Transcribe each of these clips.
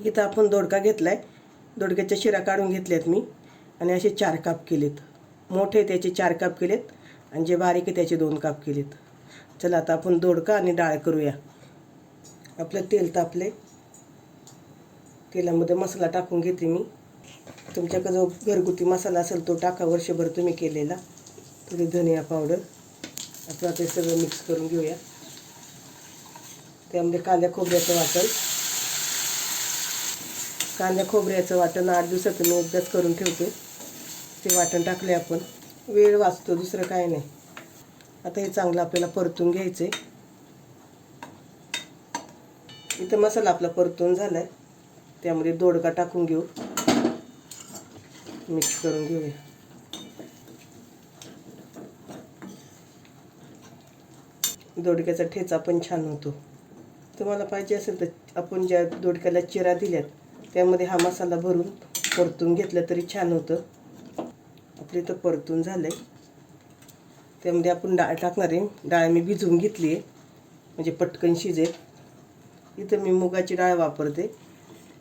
इथं आपण दोडका घेतला आहे, दोडक्याच्या शिरा काढून घेतल्यात मी आणि असे 4 काप केलेत. मोठे त्याचे 4 काप केलेत आणि जे बारीक आहे त्याचे 2 काप केलेत. चला आता आपण दोडका आणि डाळ करूया. आपलं तेल तापले, तेलामध्ये मसाला टाकून घेते मी. तुमच्याकडे जो घरगुती मसाला असेल तो टाका, वर्षभर तुम्ही केलेला. थोडी धनिया पावडर. आता ते सगळं मिक्स करून घेऊया. त्यामध्ये कांद्या खोबऱ्याचं वाटण. कांद्या खोबऱ्याचं वाटण 8 दिवसातून मी एकदाच करून ठेवते. ते वाटण टाकले आपण, वेळ वाचतो, दुसरं काय नाही. आता हे चांगलं आपल्याला परतून घ्यायचं आहे. इथं मसाला आपला परतून झाला आहे, त्यामध्ये दोडका टाकून घेऊ, मिक्स करून घेऊया. दोडक्याचा ठेचा पण छान होतो. तुम्हाला पाहिजे असेल तर आपण ज्या दोडक्याला चिरा दिल्यात त्यामध्ये हा मसाला भरून परतून घेतलं तरी छान होतं. आपलं इथं परतून झालं आहे. त्यामध्ये आपण डाळ टाकणार आहे. डाळ मी भिजवून घेतली आहे म्हणजे पटकन शिजेल. इथं मी मुगाची डाळ वापरते.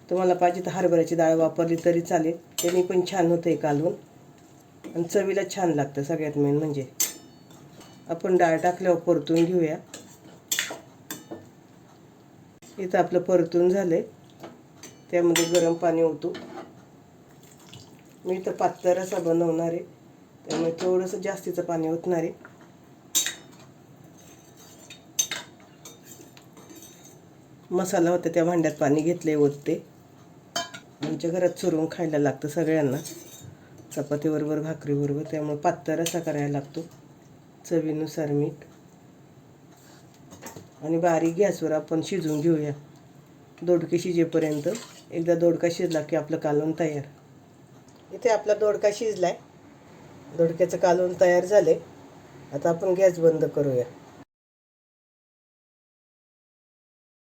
तुम्हाला पाहिजे तर हरभऱ्याची डाळ वापरली तरी चालेल, त्याने पण छान होतं आहे कालवण आणि चवीला छान लागतं. सगळ्यात मेन म्हणजे आपण डाळ टाकल्यावर परतून घेऊया. इथं आपलं परतून झालं आहे. त्यामध्ये गरम पाणी ओतू. मी इथं पातळ रस्सा बनवणार आहे, त्यामुळे थोडंसं जास्तीचं पाणी ओतणार आहे. मसाला होता त्या भांड्यात पाणी घेतले, ओतते. आमच्या घरात चुरून खायला लागतं सगळ्यांना, चपातीबरोबर भाकरीबरोबर, त्यामुळे पातळ रस्सा करायला लागतो. चवीनुसार मीठ आणि बारीक गॅसवर आपण शिजवून घेऊया दोडके शिजेपर्यंत. एकदा दोडका शिजला की आपलं कालवण तयार. इथे आपला दोडका शिजलाय, दोडक्याचं कालवण तयार झाले. आता आपण गॅस बंद करूया.